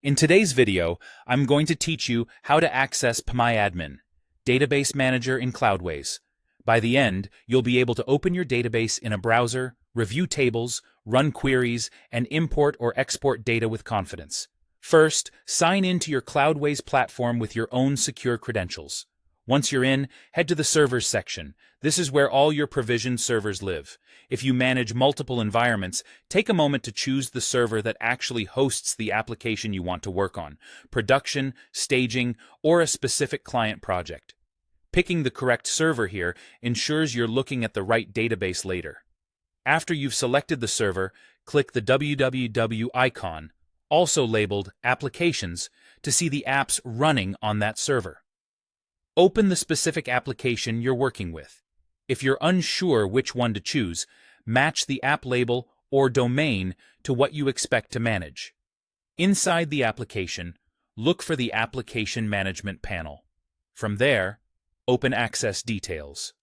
In today's video, I'm going to teach you how to access phpMyAdmin, Database Manager in Cloudways. By the end, you'll be able to open your database in a browser, review tables, run queries, and import or export data with confidence. First, sign in to your Cloudways platform with your own secure credentials. Once you're in, head to the Servers section. This is where all your provisioned servers live. If you manage multiple environments, take a moment to choose the server that actually hosts the application you want to work on, production, staging, or a specific client project. Picking the correct server here ensures you're looking at the right database later. After you've selected the server, click the www icon, also labeled Applications, to see the apps running on that server. Open the specific application you're working with. If you're unsure which one to choose, match the app label or domain to what you expect to manage. Inside the application, look for the Application Management panel. From there, open Access Details.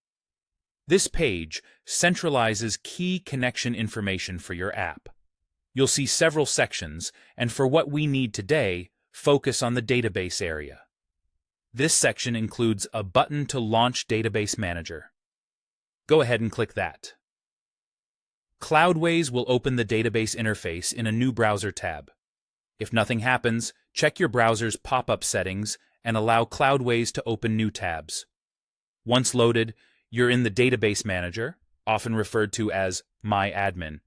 This page centralizes key connection information for your app. You'll see several sections, and for what we need today, focus on the database area. This section includes a button to launch Database Manager. Go ahead and click that. Cloudways will open the database interface in a new browser tab. If nothing happens, check your browser's pop-up settings and allow Cloudways to open new tabs. Once loaded, you're in the Database Manager, often referred to as MyAdmin,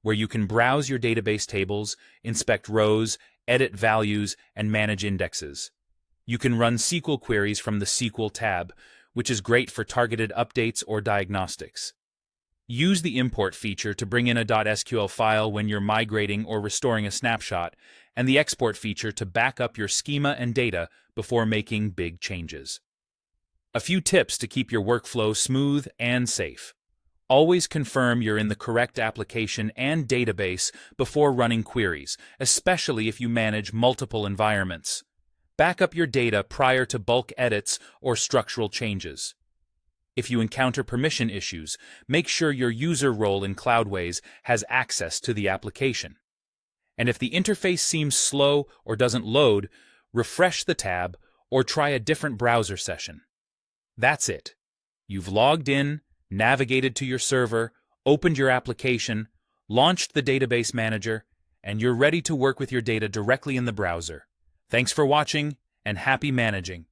where you can browse your database tables, inspect rows, edit values, and manage indexes. You can run SQL queries from the SQL tab, which is great for targeted updates or diagnostics. Use the import feature to bring in a .SQL file when you're migrating or restoring a snapshot, and the export feature to back up your schema and data before making big changes. A few tips to keep your workflow smooth and safe. Always confirm you're in the correct application and database before running queries, especially if you manage multiple environments. Back up your data prior to bulk edits or structural changes. If you encounter permission issues, make sure your user role in Cloudways has access to the application. And if the interface seems slow or doesn't load, refresh the tab or try a different browser session. That's it. You've logged in, navigated to your server, opened your application, launched the Database Manager, and you're ready to work with your data directly in the browser. Thanks for watching, and happy managing.